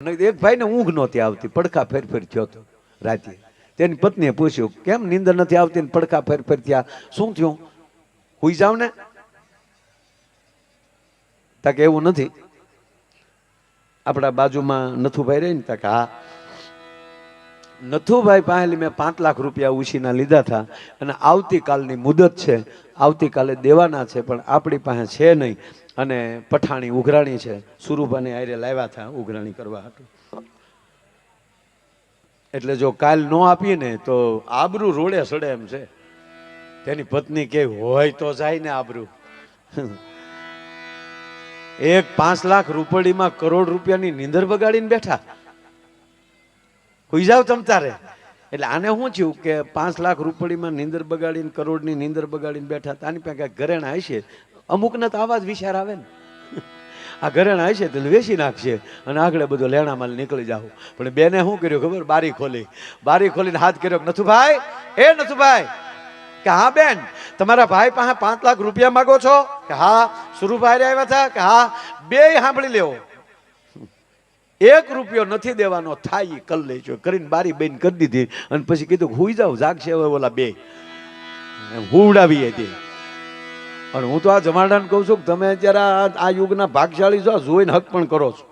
એક ભાઈને ઊંઘ નહોતી આવતી, પડખા ફેરફેર થયો હતો રાતે. તેની પત્નીએ પૂછ્યું, કેમ નીંદર નથી આવતી ને પડખા ફેરફેર થયા, શું થયું? હુઈ જાવ ને. તાકે એવું નથી. આપણા બાજુમાં નથુભાઈ રહે ને, તાકે હા. નથુભાઈ પાસેથી મેં 5 લાખ રૂપિયા ઉછીના લીધા હતા અને આવતીકાલની મુદત છે, આવતીકાલે દેવાના છે, પણ આપણી પાસે છે નહીં. અને પઠાણી ઉઘરાણી છે, સુરુભાને આયરે લાવ્યા હતા ઉઘરાણી કરવા હતું. એટલે જો કાલ ન આપીએ ને તો આબરૂ રોડે સડે એમ છે. તેની પત્ની કે હોય તો જાય ને આબરૂ. એક 5 લાખ રૂપડીમાં કરોડ રૂપિયાની નીંદર બગાડીને બેઠા. હુઈ જાવ તમ તારે. એટલે આને શું થયું કે 5 લાખ રૂપડીમાં નીંદર બગાડીને, કરોડની નીંદર બગાડીને બેઠા. આની પાસે કાંઈક ઘરેણા હશે, અમુકને તો આવા જ વિચાર આવે ને. આ ઘરેણા હશે તો વેચી નાખશે અને આગળ બધો લેણા માલ નીકળી જાવ. પણ બેને શું કર્યું ખબર? બારી ખોલી. બારી ખોલીને હાથ કર્યો, નથુભાઈ, એ નથુભાઈ. કે હા બેન, તમારા ભાઈ પાસે 5 લાખ રૂપિયા માંગો છો? કે હા. સુરુભાઈ આવ્યા હતા? કે હા. બે સાંભળી લેવો, 1 રૂપિયો નથી દેવાનો, થાય કર લેજો કરીને બારી બંધ કરી દીધી. અને પછી કીધું હુઈ જાવ, જાગશે હવે ઓલા બે. હુવડાવી હતી. અને હું તો આ જમાડાને કહું છું કે તમે અત્યારે આ યુગના ભાગશાળી છો, જોઈને હક પણ કરો છો.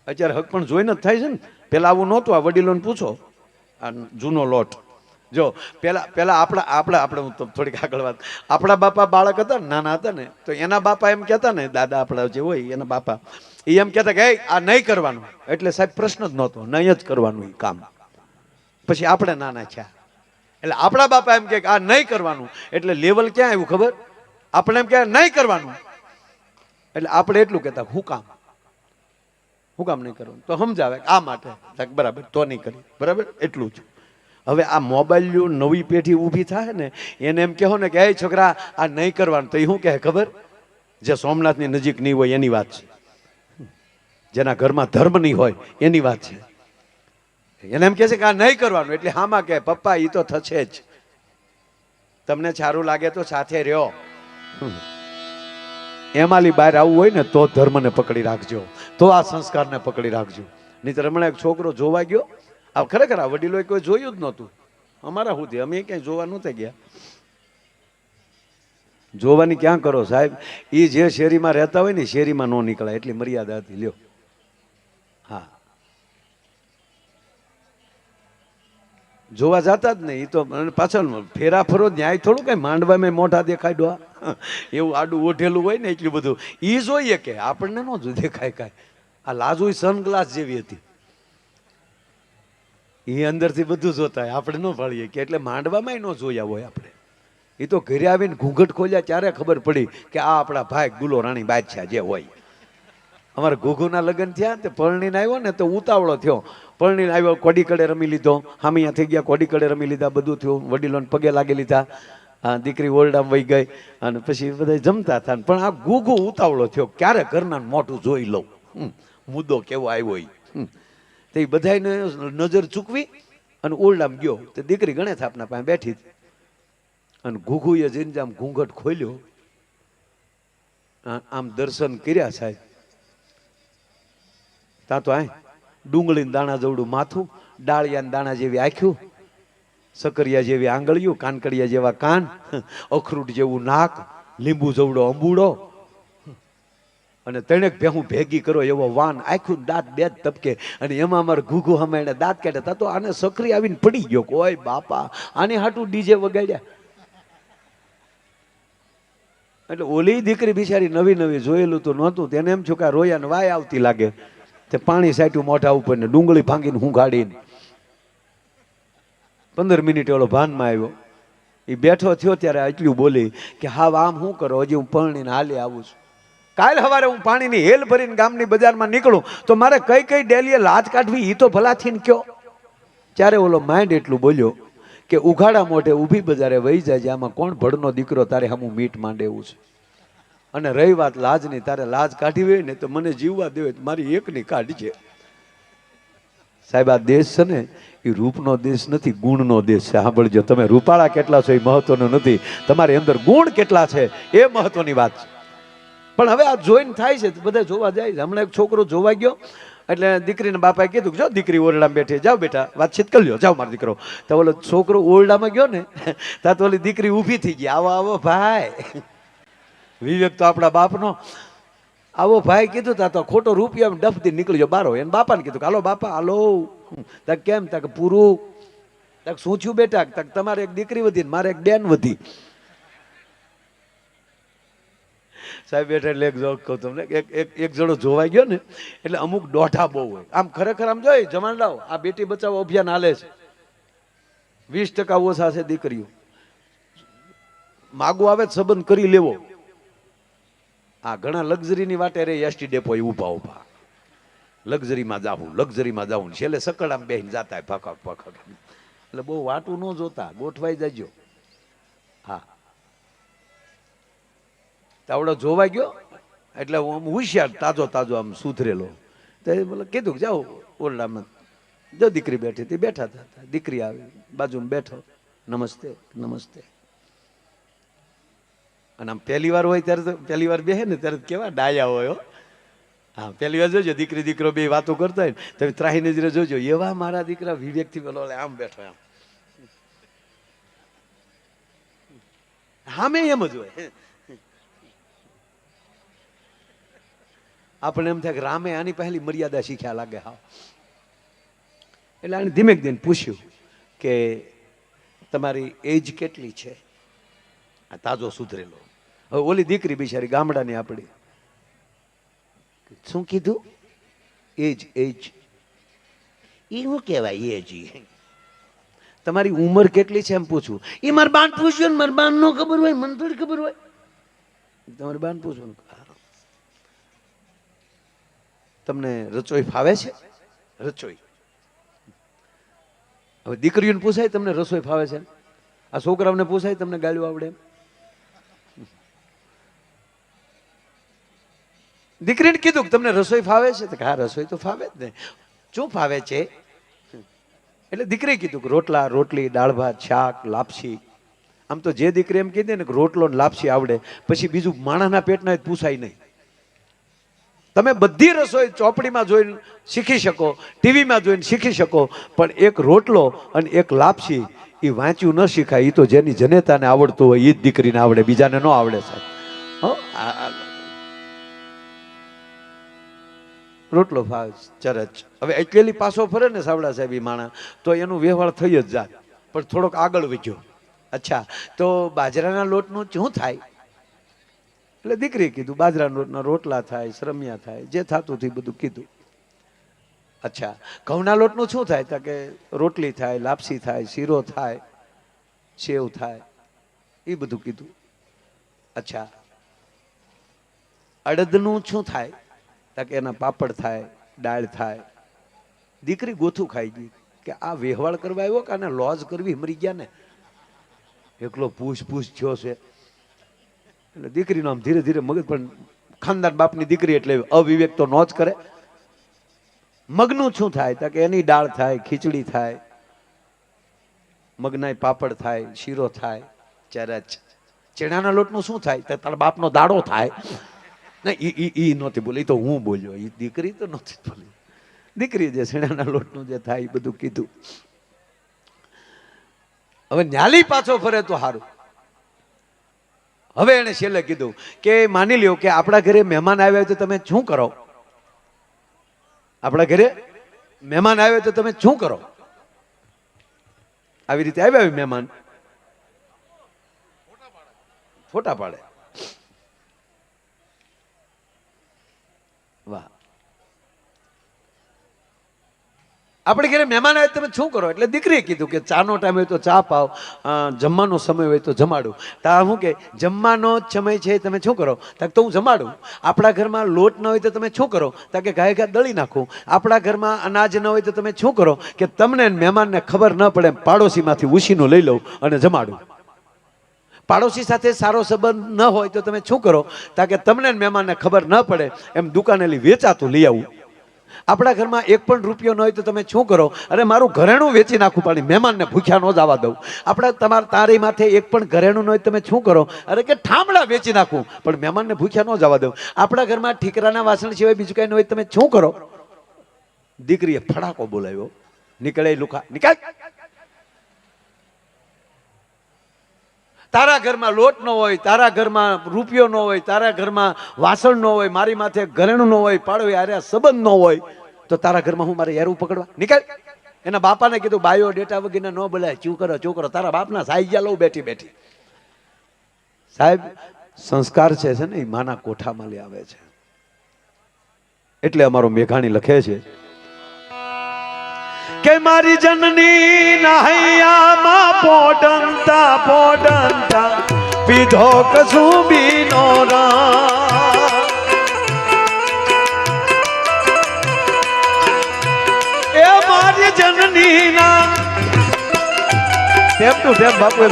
અત્યારે હક પણ જોઈને જ થાય છે ને. પેલા આવું નહોતું. આ વડીલોને પૂછો, આ જૂનો લોટ. જો પેલા આપણે હું થોડીક આગળ વાત. આપણા બાપા બાળક હતા ને, નાના હતા ને, તો એના બાપા એમ કહેતા ને, દાદા આપણા જે હોય એના બાપા, એ એમ કહેતા કે આ નહીં કરવાનું. એટલે સાહેબ પ્રશ્ન જ નહોતો, નહીં જ કરવાનું એ કામ. પછી આપણે નાના થયા એટલે આપણા બાપા એમ કે આ નહીં કરવાનું. એટલે લેવલ ક્યાં આવ્યું ખબર? આપણે એમ કે નહીં કરવાનું એટલે આપણે એટલું કહેતા, હું કામ નહીં કરવાનું? તો સમજાવે આ માટે. બરાબર, તો નહીં કરી. બરાબર, એટલું જ. હવે આ મોબાઈલ નવી પેઢી ઊભી થાય ને, એને એમ કહો ને કે એ છોકરા આ નહીં કરવાનું, તો એ શું કહે ખબર? જે સોમનાથની નજીક નહીં હોય એની વાત છે, જેના ઘરમાં ધર્મ નહીં હોય એની વાત છે. એને એમ કહે છે કે આ નહીં કરવાનું, એટલે હામાં કહે પપ્પા એ તો થશે જ. તમને સારું લાગે તો સાથે રહ્યો. એમાંલી બહાર આવવું હોય ને તો ધર્મને પકડી રાખજો, તો આ સંસ્કારને પકડી રાખજો. નહીંતર હમણાં એક છોકરો જોવા ગયો. આ ખરેખર આ વડીલોએ કોઈ જોયું જ નહોતું અમારા સુધી. અમે ક્યાંય જોવા નહોતા ગયા. જોવાની ક્યાં કરો સાહેબ? એ જે શેરીમાં રહેતા હોય ને શેરીમાં ન નીકળાય એટલી મર્યાદા હતી. લ્યો, હા, જોવા જતા જ નહીં. એ તો પાછળ ફેરા ફરો ન્યાય થોડું કઈ માંડવામાં મોઢા દેખાડવા એવું આડું ઓઢેલું હોય ને એટલું બધું એ જોઈએ કે આપણને ન દેખાય કાંઈ. આ લાજુ સનગ્લાસ જેવી હતી, એ અંદરથી બધું જોતા હોય, આપણે ન ભાળીએ કે. એટલે માંડવામાં ન જોયા હોય આપણે. એ તો ઘરે આવીને ઘૂંઘટ ખોલ્યા ત્યારે ખબર પડી કે આ આપણા ભાઈ ગુલો રાણી બાદશાહ જે હોય. અમારે ઘૂઘુના લગ્ન થયા તે પરણીને આવ્યો ને તો ઉતાવળો થયો. પરણીને આવ્યો, કોડી કડે રમી લીધો, હામિયા થઈ ગયા, કોડી કડે રમી લીધા, બધું થયું. વડીલોને પગે લાગી લીધા. દીકરી ઓરડામાં વહી ગઈ અને પછી બધા જમતા હતા. પણ આ ઘૂઘુ ઉતાવળો થયો, ક્યારે ઘરના મોટું જોઈ લઉં, મુદ્દો કેવો આવ્યો એ. તે બધાને નજર ચૂકવી અને ઓરડામાં ગયો. તો દીકરી ગણેશ આપના પાસે બેઠી હતી. અને ઘૂઘુએ જઈને આમ ઘૂંઘટ ખોલ્યો, આમ દર્શન કર્યા સાહેબ. ત્યાં તો ડુંગળીના દાણા જેવડું માથું, ડાળિયાના દાણા જેવી આંખ્યું, સકરિયા જેવી આંગળીઓ, કાનકડિયા જેવા કાન, અખરૂટ જેવું નાક, લીંબુ જેવડો અંબુડો અને તણેક ભેહું ભેગી કરો એવો વાન, આખું દાંત બે તપકે. અને એમાં અમારે ઘૂઘુ હમે એને દાંત કાઢ્યા. તો આને સકરી આવીને પડી ગયો. ઓય બાપા, આને હાટું ડીજે વગાડ્યા. એટલે ઓલી દીકરી બિચારી નવી નવી જોયેલું તો નહોતું. તેને એમ છું કે રોયાને વાય આવતી લાગે. તે પાણી સાટ્યું મોઢા ઉપર ને ડુંગળી ભાંગીને હું ગાડીને 15 મિનિટે ઓલો ભાનમાં આવ્યો. એ બેઠો થયો ત્યારે એટલું બોલી કે હા આમ શું કરો, હજી હું પરણીને હાલે આવું છું. કાલ સવારે હું પાણીની હેલ ભરીને ગામની બજારમાં નીકળું તો મારે કઈ કઈ ડેલીએ લાજ કાઢવી એ તો ભલાથી ને કયો. ત્યારે ઓલો માઇન્ડ એટલું બોલ્યો કે ઉઘાડા મોઢે ઊભી બજારે વહી જાય, આમાં કોણ ભડનો દીકરો તારે હમું મીટ માંડે એવું છે. અને રહી વાત લાજની, તારે લાજ કાઢી હોય ને તો મને જીવવા દેવે, મારી એકની કાઢજે. સાહેબ આ દેશ છે ને એ રૂપનો દેશ નથી, ગુણનો દેશ છે. સાંભળજો, તમે રૂપાળા કેટલા છો એ મહત્વનું નથી, તમારી અંદર ગુણ કેટલા છે એ મહત્વની વાત છે. પણ હવે આ જોઈને થાય છે, બધા જોવા જાય છે. હમણાં એક છોકરો જોવા ગયો એટલે દીકરીના બાપાએ કીધું જો દીકરી ઓરડામાં બેઠી, જાઓ બેટા વાતચીત કરી લ્યો, જાઓ મારો દીકરો. તો ઓલો છોકરો ઓરડામાં ગયો ને ત્યાં તો ઓલી દીકરી ઊભી થઈ ગઈ, આવો આવો ભાઈ. વિવેક તો આપણા બાપનો. આવો ભાઈ કીધું તા તો ખોટો રૂપિયા ડફથી નીકળી ગયો બારો. એને બાપાને કીધું હાલો બાપા હાલો. તક કેમ? તક પૂરું. તક શું થયું બેટા? તક તમારે એક દીકરી વધી ને મારે એક બેન વધી. સાહેબ બેઠા એટલે એક જોક કહું તમને. એક જણો જોવાઈ ગયો ને એટલે અમુક દોઢા બહુ હોય. આમ ખરેખર આમ જોઈ જમાનડાઓ આ બેટી બચાવો અભિયાન હાલે છે. 20% ઓછા છે દીકરીઓ. માગો આવે સંબંધ કરી લેવો. આ ઘણા લક્ઝરીની વાટે રે એસટી ડેપો ઊભા ઊભા લક્ઝરીમાં જાવું છેલ્લે સકડામાં બેહીને જાતા ફકક. એટલે બહુ વાટું ન જોતા, ગોઠવાઈ જજો. હા તાવડો જોવાઈ ગયો એટલે હું આમ હોશિયાર તાજો આમ સુધરેલો. તો બોલે કીધું જાઓ ઓરડામાં, જો દીકરી બેઠી હતી, બેઠા હતા. દીકરી આવી બાજુમાં બેઠો, નમસ્તે નમસ્તે. અને આમ પહેલી વાર હોય ત્યારે તો પહેલી વાર બેહે ને ત્યારે કેવા ડાયા હોય. હા પહેલી વાર જોજો દીકરી દીકરો બે વાતો કરતા હોય ને તમે ત્રાહી નજરે જોજો, એવા મારા દીકરા વિવેકથી પેલો આમ બેઠો આમ. હા મેં એમ જ હોય. આપણે એમ થાય કે રામે આની પહેલી મર્યાદા શીખ્યા લાગે. હા એટલે આને ધીમે ધીમે પૂછ્યું કે તમારી એજ કેટલી છે? આ તાજો સુધરેલો. હવે ઓલી દીકરી બિચારી ગામડાની આપણી, શું કીધું? એજ એ શું કહેવાય એજ? તમારી ઉંમર કેટલી છે એમ પૂછવું. એ મારા બાન પૂછ્યું ને, મારા બાન નો ખબર હોય, મને થોડી ખબર હોય. તમારી બાન પૂછવું. તમને રસોઈ ફાવે છે? રસોઈ હવે દીકરીઓને પૂછાય તમને રસોઈ ફાવે છે? આ છોકરાઓને પૂછાય તમને ગાળ્યું આવડે એમ? દીકરીને કીધું કે તમને રસોઈ ફાવે છે? તો હા રસોઈ તો ફાવે જ ને. શું ફાવે છે? એટલે દીકરીએ કીધું કે રોટલા રોટલી દાળ ભાત શાક લાપસી. આમ તો જે દીકરી એમ કીધે ને કે રોટલો ને લાપસી આવડે પછી બીજું માણસના પેટના પૂછાય નહીં. તમે બધી રસોઈ ચોપડીમાં જોઈને શીખી શકો, ટીવીમાં જોઈને શીખી શકો, પણ એક રોટલો અને એક લાપસી એ વાંચ્યું ન શીખાય. એ તો જેની જનેતાને આવડતું હોય એ જ દીકરીને આવડે, બીજાને ન આવડે સાહેબ. રોટલો ફાવે ચરચ. હવે એટલેલી પાછો ફરે ને સાવડા સાહેબ એ માણા તો એનું વ્યવહાર થઈ જ જાય, પણ થોડોક આગળ વધ્યો. અચ્છા તો બાજરાના લોટનું શું થાય? એટલે દીકરીએ કીધું બાજરાના લોટના રોટલા થાય, સરમિયા થાય, જે થતું હતું બધું કીધું. અચ્છા ઘઉંના લોટનું શું થાય? તો કે રોટલી થાય, લાપસી થાય, શીરો થાય, સેવ થાય, એ બધું કીધું. અચ્છા અડદનું શું થાય? તો કે એના પાપડ થાય, દાળ થાય. દીકરી ગોથું ખાઈ ગઈ કે આ વ્યવહાર કરવા આવ્યો કે આને લોજ કરવી મરી ગયા ને. એકલો પૂછ થયો છે. એટલે દીકરીનો આમ ધીરે ધીરે મગજ, પણ ખાનદાન બાપની દીકરી એટલે અવિવેક તો ન જ કરે. મગનું શું થાય? તો કે એની દાળ થાય, ખીચડી થાય, મગના પાપડ થાય, શીરો થાય, ચરચ. ચણાના લોટનું શું થાય? તો તારા બાપનો દાડો થાય. ના ઈ નહોતી બોલી, તો હું બોલ્યો. એ દીકરી તો નહોતી બોલી. દીકરી જે ચણાના લોટનું જે થાય એ બધું કીધું. હવે ન્યાલી પાછો ફરે તો સારું. હવે એને છેલ્લે કીધું કે માની લ્યો કે આપણા ઘરે મહેમાન આવ્યા હોય તો તમે શું કરો? આપણા ઘરે મહેમાન આવ્યા તો તમે શું કરો? આવી રીતે આવ્યા હોય મહેમાન, ફોટા પાડે. વાહ. આપણે ઘરે મહેમાન આવે તમે શું કરો? એટલે દીકરીએ કીધું કે ચાનો ટાઈમ હોય તો ચા પાવ, જમવાનો સમય હોય તો જમાડું. તા શું કે જમવાનો જ સમય છે તમે શું કરો? તો હું જમાડું. આપણા ઘરમાં લોટ ન હોય તો તમે શું કરો? તા કે ગાય દળી નાખું. આપણા ઘરમાં અનાજ ન હોય તો તમે શું કરો? કે તમને મહેમાનને ખબર ન પડે પાડોશીમાંથી ઉછીનું લઈ લઉં અને જમાડું. પાડોશી સાથે સારો સંબંધ ન હોય તો તમે શું કરો? તા કે તમને મહેમાનને ખબર ન પડે એમ દુકાનેલી વેચાતું લઈ આવું. આપણા ઘરમાં એક પણ રૂપિયો ન હોય તો તમે શું કરો? અરે મારું ઘરેણું વેચી નાખું પણ મહેમાનને ભૂખ્યા ન જવા દઉં. આપણા તારી માથે એક પણ ઘરેણું ન હોય તમે શું કરો? અરે કે ઠામડા વેચી નાખું પણ મહેમાનને ભૂખ્યા ન જવા દઉં. આપણા ઘરમાં ઠીકરાના વાસણ સિવાય બીજું કઈ ન હોય તમે શું કરો? દીકરીએ ફડાકો બોલાવ્યો, નીકળે લુખા નીકળ, તારા ઘરમાં લોટ ન હોય, તારા ઘરમાં રૂપિયો ન હોય, તારા ઘરમાં વાસણ ન હોય, મારી માથે ઘરેણું ન હોય, પાડોય આરે સંબંધ ન હોય, તો તારા ઘરમાં હું મારે યારું પકડવા? નીકળ. એના બાપાને કીધું બાયો ડેટા વગેરે ન બોલાય, ચૂ કરો, તારા બાપના સાઈ ગયા લઉં બેઠી બેઠી. સાહેબ સંસ્કાર છે ને એ માના કોઠામાં લઈ આવે છે. એટલે અમારો મેઘાણી લખે છે કે મારી જનની નહૈયામાં પોડંતા પીધો કસુંબીનો રામ. એ મારી જનની ના ટેપ ટુ ટેપ બાપુ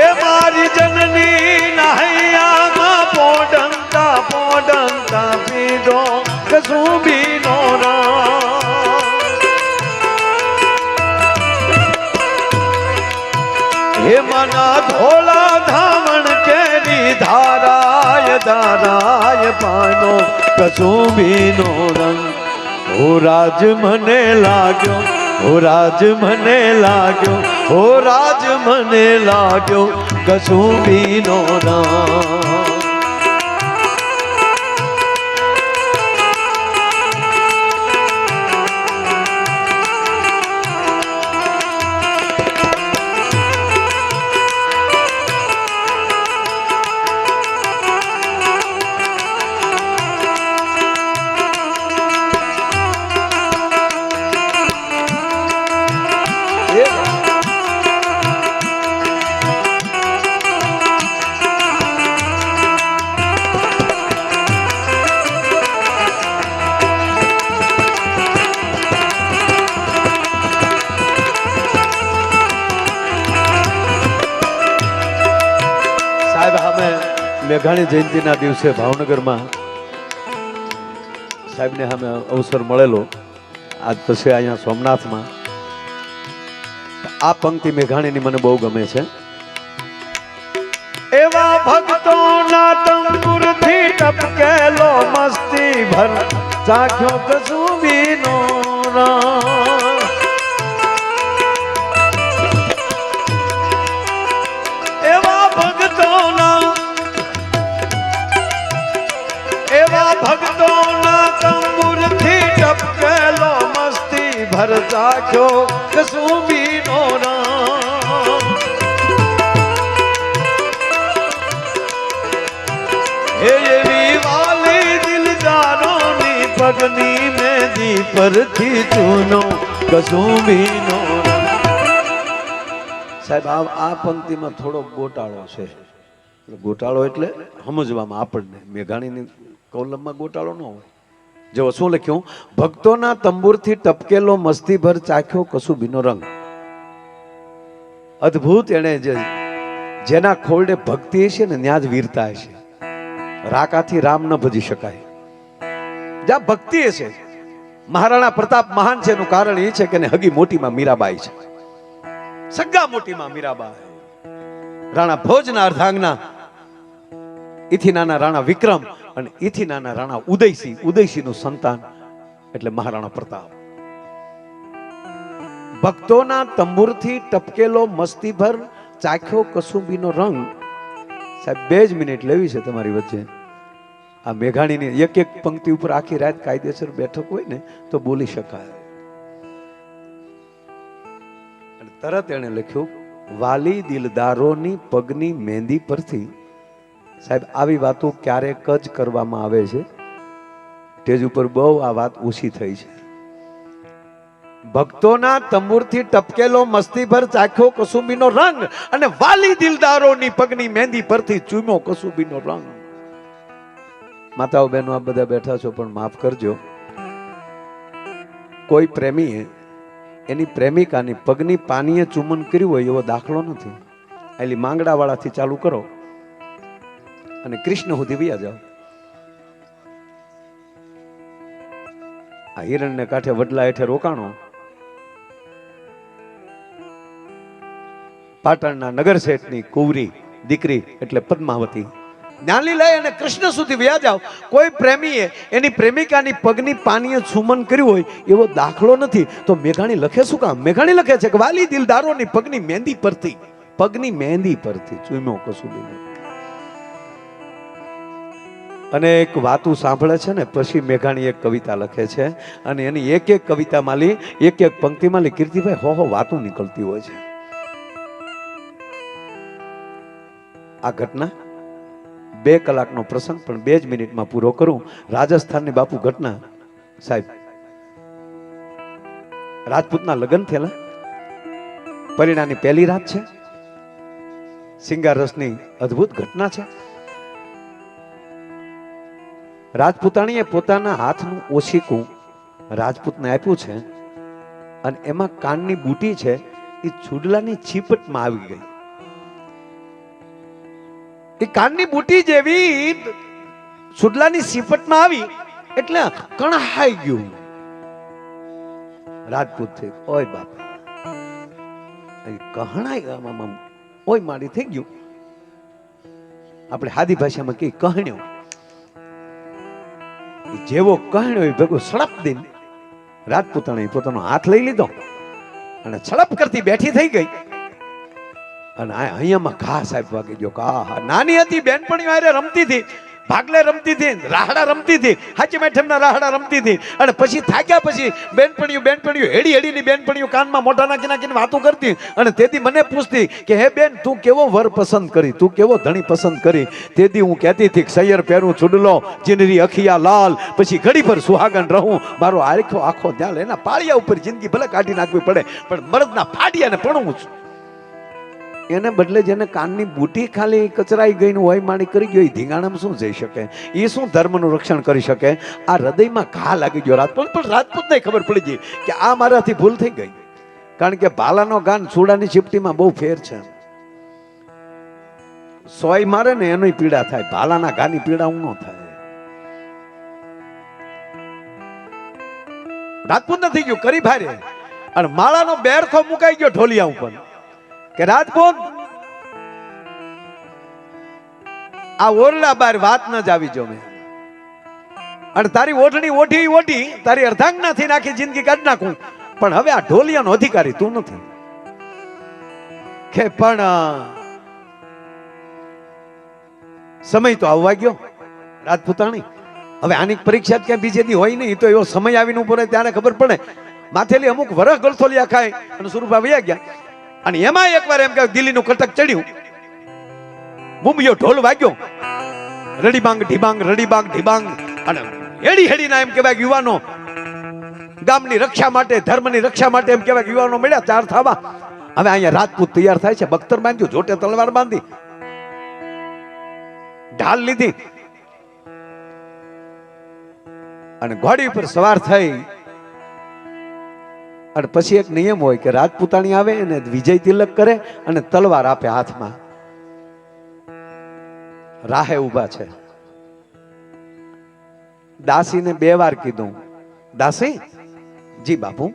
એ મારી જનની નહૈયામાં પોડંતા પીધો કસુંબીનો રામ. હે મના ધોલા ધામણ કેરી ધારાય પાનો કસુંબીનો રંગ. હો રાજ મને લાગ્યો, હો રાજ મને લાગ્યો, હો રાજ મને લાગ્યો કસુંબીનો રંગ. મેઘાણી જયંતિના દિવસે ભાવનગરમાં સાહેબને સામે અવસર મળેલો. આજ પછી અહીંયા સોમનાથમાં આ પંક્તિ મેઘાણીની મને બહુ ગમે છે. એવા ભક્તોના તંબુરથી ટપકેલો મસ્તી ભર ચાખ્યો કસુંબીનો રામ. એવા ભક્તોના તંબુરથી ટપકેલો મસ્તી ભર ચાખ્યો કસુંબીનો રામ. હે એવી વાલી દિલદારોની પગની મેદી પરથી ચૂનો કસુંબીનો રામ. સાહેબ આ પંક્તિમાં થોડો ગોટાળો છે. ગોટાળો એટલે સમજવામાં આપણને, મેઘાણીની કોલમમાં ગોટાળો ન હોય. જો શું લખ્યું? ભક્તોના તંબુરથી ટપકેલો મસ્તીભર ચાખ્યો કસુંબીનો રંગ. અદ્ભુત. એને જેના ખોરડે ભક્તિ હશે ને ત્યાં જ વીરતા હશે. રાકાથી રામ ન ભજી શકાય. જ્યાં ભક્તિ હશે. મહારાણા પ્રતાપ મહાન છે એનું કારણ એ છે કે હગી મોટીમાં મીરાબાઈ છે. સગા મોટીમાં મીરાબાઈ. રાણા ભોજના અર્ધાંગના ઈથી નાના રાણા વિક્રમ અને ઈથી નાના રાણા ઉદયસિંહનું સંતાન એટલે મહારાણા પ્રતાપ. ભક્તોના તંબુરથી ટપકેલો મસ્તીભર ચાખ્યો કસુંબીનો રંગ. સાહેબ 2 જ મિનિટ લેવી છે તમારી વચ્ચે. આ મેઘાણીની એક એક પંક્તિ ઉપર આખી રાત કાયદેસર બેઠક હોય ને તો બોલી શકાય. અને તરત એને લખ્યું વાલી દિલદારોની પગની મહેંદી પરથી. સાહેબ આવી વાતો ક્યારેક જ કરવામાં આવે છે. સ્ટેજ ઉપર બહુ આ વાત ઓછી થઈ છે. ભક્તોના તંબુરથી ટપકેલો મસ્તીભર ચાખ્યો કસુંબીનો રંગ અને વાલી દિલદારોની પગની મહેંદી પરથી ચૂમ્યો કસુંબીનો રંગ. માતાઓ બહેનો આ બધા બેઠા છો પણ માફ કરજો. કોઈ પ્રેમીએ એની પ્રેમિકાની પગની પાનીએ ચુંબન કર્યું હોય એવો દાખલો નથી. એટલે માંગડા વાળાથી ચાલુ કરો અને કૃષ્ણ સુધી વયા જાઓ. આ હિરણને કાંઠે વડલા હેઠે રોકાણો. પાટણના નગર શેઠની કુંવરી દીકરી એટલે પદ્માવતી જ્ઞાનલી લઈ અને કૃષ્ણ સુધી વ્યા જાવ. કોઈ પ્રેમીએ એની પ્રેમિકાની પગની પાનીએ ચુંબન કર્યું હોય એવો દાખલો નથી. તો મેઘાણી લખે શું કામ? મેઘાણી લખે છે કે વાલી દિલદારોની પગની મહેંદી પરથી, પગની મહેંદી પરથી ચૂમ્યો કસુંબીને. અને એક વાતું સાંભળે છે ને પછી મેઘાણી એક કવિતા લખે છે અને એની એક એક કવિતામાં લી એક એક પંક્તિમાં લી કીર્તિભાઈ હો વાતું નીકળતી હોય છે. આ ઘટના 2 કલાકનો પ્રસંગ પણ 2 જ મિનિટમાં પૂરો કરું. રાજસ્થાનની બાપુ ઘટના સાહેબ, રાજપૂતના લગ્ન થયેલા, પરિણાની પહેલી રાત છે, સિંગાર રસની અદ્ભુત ઘટના છે. રાજપૂતાણીએ પોતાના હાથનું ઓશીકું રાજપૂતને આપ્યું છે અને એમાં કાનની બુટી છે એ છુડલાની છીપટમાં આવી ગઈ. એ કાનની બુટી જેવી છુડલાની છીપટમાં આવી એટલે કણાઈ ગયું. રાજપૂત થઈ ઓય બાપા કહણાઈ ગામમાં ઓય મારી થઈ ગયું. આપણે હાદી ભાષામાં કઈ કહણ્યો, જેવો કહણ્યો ભેગો સડપ દઈને રાજપૂતાણે પોતાનો હાથ લઈ લીધો અને સડપ કરતી બેઠી થઈ ગઈ. અને અહીંયામાં ઘા સાહેબ વાગી ગયો. કા નાની હતી બેનપણીઓ હારે રમતી હતી, ભાગલે રમતી હતી, રાહડા રમતી હતી, હાચી મેઠમના રાહડા રમતી હતી. અને પછી થાક્યા પછી બેનપણીઓ હેડી હેડીની બેનપણીઓ કાનમાં મોઢા નાખી નાખીને વાતો કરતી. અને તેથી મને પૂછતી કે હે બેન તું કેવો વર પસંદ કરી, તું કેવો ધણી પસંદ કરી? તેથી હું કહેતી હતી કે સૈયર પહેરું છુડલો, જીનરી અખિયા લાલ, પછી ઘડી પર સુહાગન રહું, મારો આખો ધ્યાન એના પાળિયા ઉપર જિંદગી ભલે કાઢી નાખવી પડે પણ મર્દના ફાડિયાને ભણવું છું. એને બદલે જેને કાનની બુટી ખાલી કચરાઈ ગઈ હોય માણી કરી ગયો, એ ધીંગાણામાં શું જઈ શકે? એ શું ધર્મનું રક્ષણ કરી શકે? આ હૃદયમાં ઘા લાગી ગયો રાજપૂત. પણ રાજપૂતને ખબર પડી ગઈ કે આ મારાથી ભૂલ થઈ ગઈ. કારણ કે ભાલાનો ગાન ચૂડાની ચીપટીમાં બહુ ફેર છે. સોય મારે ને એની પીડા થાય, ભાલાના ઘાની પીડા હું ન થાય. રાજપૂત નથી ગયું કરી ભારે અને માળાનો બેરખો મુકાઈ ગયો ઢોલિયા ઉપર કે રાજપૂત આ ઓરલા બાર વાત ન જ આવી જો મેં અને તારી ઓઢણી ઓઢી તારી અર્ધાંગનાથી નાખી જિંદગી કાઢી નાખું, પણ હવે આ ઢોલિયાનો અધિકારી તું નથી. કે પણ સમય તો આવવા ગયો રાજપૂતાણી. હવે આની પરીક્ષા ક્યાં બીજે દી હોય નહીં, તો એવો સમય આવીને ઉભો રહે ત્યારે ખબર પડે. માથેલી અમુક વરસ ગળથોલિયા ખાય અને સુરભા વયા ગયા. અને એમાં એકવાર એમ કે દિલ્હીનું કટક ચડ્યું, મુંબઈયો ઢોલ વાગ્યો, રડીબાંગ ઢીબાંગ રડીબાંગ ઢીબાંગ. અને હેડી ના એમ કહેવાય યુવાનો ગામની રક્ષા માટે, ધર્મની રક્ષા માટે એમ કહેવાય યુવાનો મળ્યા ચાર થવા. હવે અહીંયા રાજપૂત તૈયાર થાય છે, બખ્તર બાંધ્યું, જોટે તલવાર બાંધી, ઢાલ લીધી અને ઘોડી ઉપર સવાર થઈ. અને પછી એક નિયમ હોય કે રાજપૂતાણી આવે અને વિજય તિલક કરે અને તલવાર આપે હાથમાં. રાહે ઉભા છે. દાસીને 2 વાર કીધું, દાસી જી બાપુ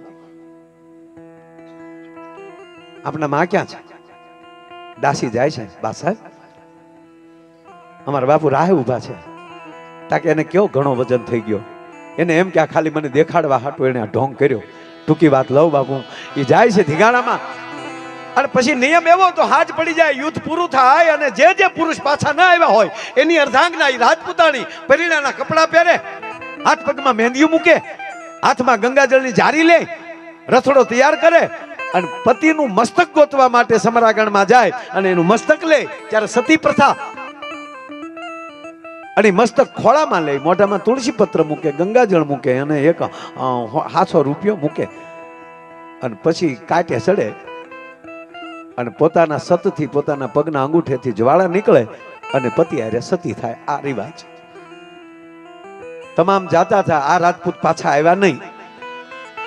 આપણા માં ક્યાં છે? દાસી જાય છે, બા સાહેબ અમારા બાપુ રાહે ઉભા છે. તાકે એને કેવો ઘણો વજન થઈ ગયો, એને એમ કે આ ખાલી મને દેખાડવા હાટું એને આ ઢોંગ કર્યો. ટૂંકી વાત લઉં બાપુ, એ જાય છે ધીગાણામાં. અને પછી નિયમ એવો તો હાજ પડી જાય, યુદ્ધ પૂરું થાય અને જે પુરુષ પાછા ના આવ્યા હોય એની અર્ધાંગના રાજપૂતાણી પરિણાના કપડા પહેરે, હાથ પગમાં મહેંદીઓ મૂકે, હાથમાં ગંગાજળની જારી લે, રથડો તૈયાર કરે અને પતિનું મસ્તક ગોતવા માટે સમરાગણમાં જાય અને એનું મસ્તક લે. ત્યારે સતી પ્રથા અને મસ્તક ખોળામાં લે, મોઢામાં તુલસી પત્ર મૂકે, ગંગાજળ મૂકે અને એક 500 રૂપિયો મૂકે અને પછી કાંઠે ચડે અને પોતાના સતથી પોતાના પગના અંગૂઠેથી જ્વાળા નીકળે અને પતિ હારે સતી થાય. આ રિવાજ તમામ જાતા હતા. આ રાજપૂત પાછા આવ્યા નહીં.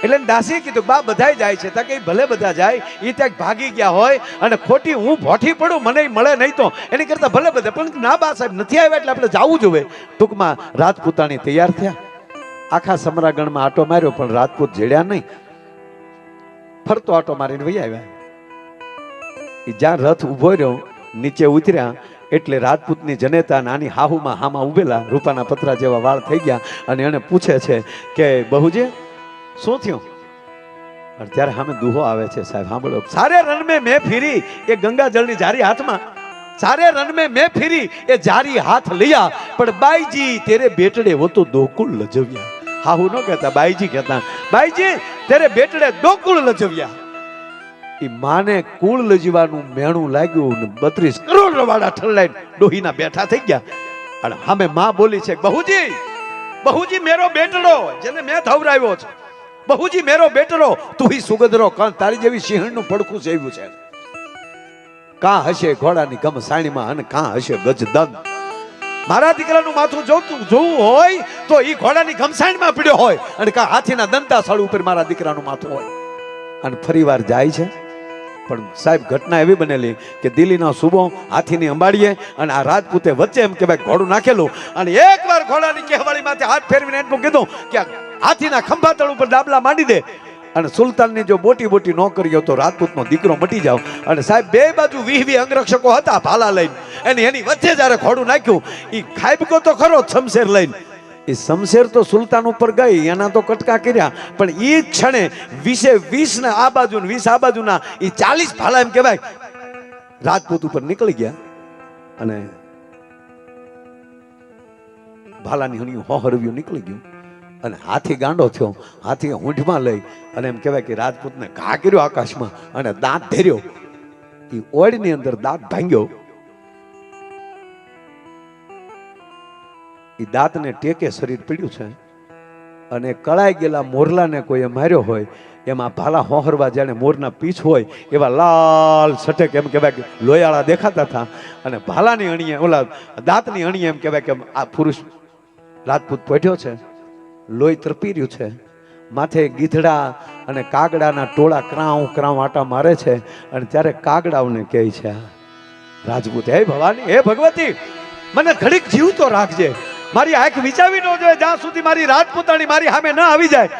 એટલે દાસી કીધું બા બધાય જાય છે. કે ભલે બધા જાય, એ ત્યાં ભાગી ગયા હોય અને ખોટી હું ભોઠી પડું મને મળે નહીં તો એની કરતા ભલે બધા, પણ ના બા સાહેબ નથી આવ્યા એટલે આપણે જવું જોઈએ. ટૂંકમાં રાજપૂતાણી તૈયાર થયા, આખા સમરાગણમાં આટો માર્યો પણ રાજપૂત જેડ્યા નહીં. ફરતો આટો મારીને વહી આવ્યા. જ્યાં રથ ઉભો રહ્યો નીચે ઉતર્યા એટલે રાજપૂતની જનેતા નાની હાહુમાં હામાં ઉભેલા રૂપાના પતરા જેવા વાળ થઈ ગયા અને એને પૂછે છે કે બહુજી શું થયું? અને ત્યારે સામે દુહો આવે છે, સાહેબ સાંભળો, સારે રન મેં ફીરી એ ગંગા જળની જારી હાથમાં, सारे रन में मैं फिरी ये जारी हाथ लिया पर बाईजी तेरे बेटड़े वो तो दोकुल लजविया। हाहू नो कहता, बाईजी कहता, बाईजी तेरे बेटड़े दोकुल लजविया। ई माने कुल लजवानु मेणु लाग्યું ને 32 કરોડ રવાડા ઠરલાઈ ડોહીના બેઠા થઈ ગયા અને સામે માં બોલી છે, બહુજી બહુજી મેરો બેટડો જેને મેં ધવરાવ્યો છે, બહુજી મેરો બેટડો તું ही સુગદરો કાં તારી જેવી સિંહણનું પડખું સેવ્યું છે, કાં હશે ઘોડાની ગમ સાણીમાં અને કાં હશે ગજદંત। મારા દીકરાનું માથું જોવું હોય તો ઈ ઘોડાની ગમસાણીમાં પડ્યો હોય અને કાં હાથીના દંતાસળ ઉપર મારા દીકરાનું માથું હોય। અને ફરીવાર જાય છે પણ સાહેબ ઘટના એવી બનેલી કે દિલ્હીનો સુબો હાથીની અંબાડીએ અને આ રાજપૂતે વચ્ચે એમ કે ભાઈ ઘોડું નાખેલું અને એકવાર ઘોડાની કહેવાળીમાંથી હાથ ફેરવીને એટલું કીધું કે હાથીના ખંભા તળ ઉપર ડાબલા માંડી દે અને સુલતાનની જો મોટી મોટી નોકરીઓ તો રાજપૂતનો દીકરો મટી જાવ। અને સાહેબ બે બાજુ 20 અંગરક્ષકો હતા ભાલા લઈને એની વચ્ચે જ્યારે ઘોડું નાખ્યું એ ખાઈબકો તો ખરો શમશેર લઈને, એ શમશેર તો સુલતાન ઉપર ગઈ એના તો કટકા કર્યા પણ એ ક્ષણે 20 ને આ બાજુ ને 20 આ બાજુના એ 40 ભાલા એમ કહેવાય રાજપૂત ઉપર નીકળી ગયા અને ભાલાની હણિયું હોહરવ્યું નીકળી ગયું અને હાથી ગાંડો થયો, હાથી ઊંઢમાં લઈ અને એમ કહેવાય કે રાજપૂતને ઘા કર્યો આકાશમાં અને દાંત ધર્યો, એ ઓળની અંદર દાંત ભાંગ્યો, એ દાંતને ટેકે શરીર પીડ્યું છે અને કળાઈ ગયેલા મોરલાને કોઈએ માર્યો હોય એમાં ભાલા હોહરવા જાણે મોરના પીછ હોય એવા લાલ સટક એમ કહેવાય કે લોયાળા દેખાતા હતા અને ભાલાની અણીએ ઓલા દાંતની અણીએ એમ કહેવાય કે આ પુરુષ રાજપૂત પહોંચ્યો છે, લોહી તરપી રહ્યું છે, માથે ગીધડા અને કાગડાના ટોળા ક્રાઉ ક્રાઉ આટા મારે છે અને ત્યારે કાગડાઓને કહે છે રાજપૂત, હે ભવાની, હે ભગવતી, મને ઘડીક જીવતો રાખજે, મારી આંખ વિચાવી ન જોઈએ જ્યાં સુધી મારી રાજપૂતાણી મારી સામે ન આવી જાય।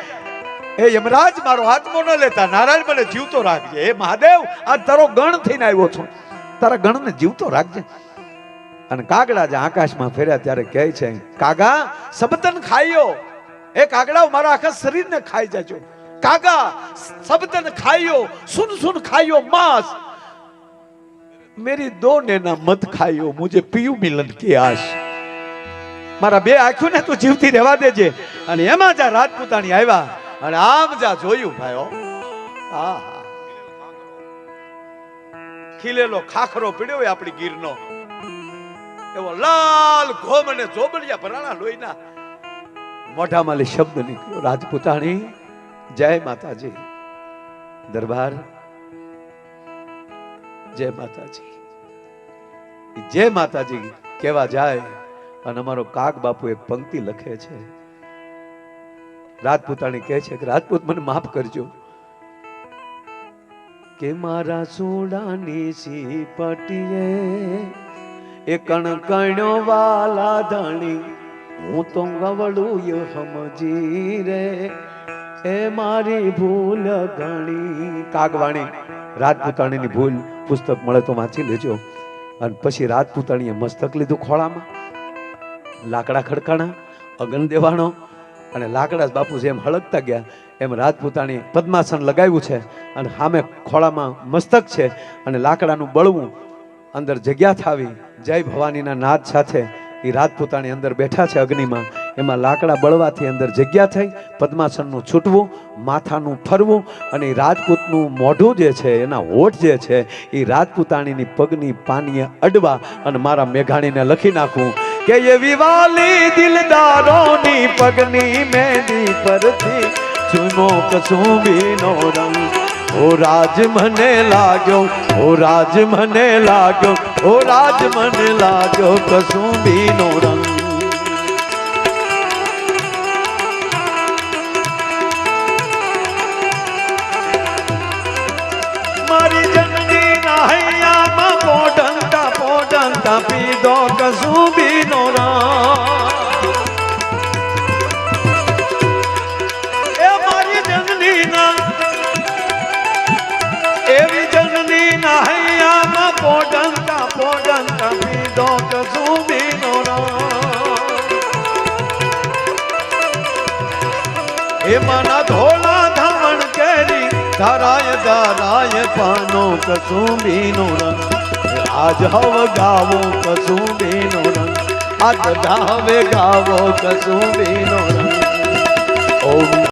એ યમરાજ મારો આત્મો ન લેતા, નારાયણ મને જીવતો રાખજે, હે મહાદેવ આ તારો ગણ થઈને આવ્યો છું, તારા ગણને જીવતો રાખજે। અને કાગડા જે આકાશમાં ફેર્યા ત્યારે કહે છે, કાગા સબતન ખાઈયો, એ કાગડાઓ મારા આખા શરીરને ખાઈ જાજો, કાગા સબતન ખાઈયો, સુન સુન ખાઈયો માંસ, मेरी दो नैना मत खाइयो, मुझे पियू मिलन की आश। मारा बे आंखों ने तो जीवती રહેવા દેજે। અને એમાં જા રાજપૂતાણી આવ્યા અને આમ જા જોયું ભાઈઓ, આહા ખીલેલો ખાખરો પડ્યો હોય આપણી ગીરનો એવો લાલ ઘોમ અને જોબડિયા ભરાણા લોહીના મોઢામાં શબ્દ નીકળ્યો, રાજપૂતાણી જય માતાજી, દરબાર जय माताजी, जय माताजी केवा जाए અને અમારો કાગ બાપુ એક પંક્તિ લખે છે, રાજપૂતાણી કહે છે કે રાજપૂત મને માફ કરજો કે મારા સોડાની સીપટીએ એ કણકણ્યો વાલા ધણી, હું તો ગવડું સમજી રે એ મારી ભૂલ ઘણી। કાગવાણી રાજપૂતાણીની ભૂલ પુસ્તક મળે તો વાંચી લેજો। અને પછી રાજપૂતાણીએ મસ્તક લીધું ખોળામાં, લાકડા ખડકાણા, અગન દેવાણો અને લાકડા બાપુ જેમ હળગતા ગયા એમ રાજપૂતાણી પદ્માસન લગાવ્યું છે અને સામે ખોળામાં મસ્તક છે અને લાકડાનું બળવું અંદર જગ્યા થાવી જય ભવાનીના નાદ સાથે એ રાજપૂતાણી અંદર બેઠા છે અગ્નિમાં, એમાં લાકડા બળવાથી અંદર જગ્યા થઈ, પદ્માસનનું છૂટવું, માથાનું ફરવું અને રાજપૂતનું મોઢું જે છે એના હોઠ જે છે એ રાજપૂતાણીની પગની પાનીએ અડવા અને મારા મેઘાણીને લખી નાખવું કે ये विवाली दिलदारों पगनी मेरी परथी सुनो कसुंबीनो रंग ओ राज मने लाग्यो ओ राज मने लाग्यो ओ राज मने लाग्यो कसुंबीनो रंग। मारी जननी नाहैया में पोडंता पीदो कसुंबीनो रंग। ए मारी जननी ना एवी जननी नाहैया में पोडंता पीदो એમાંના ધોલા ધામણ કેરી ધારાય પાનો કસુંબીનો રંગ આજ હવ ગાવો કસુંબીનો રંગ આજ ધાવે ગાવો કસુંબીનો રંગ ઓમ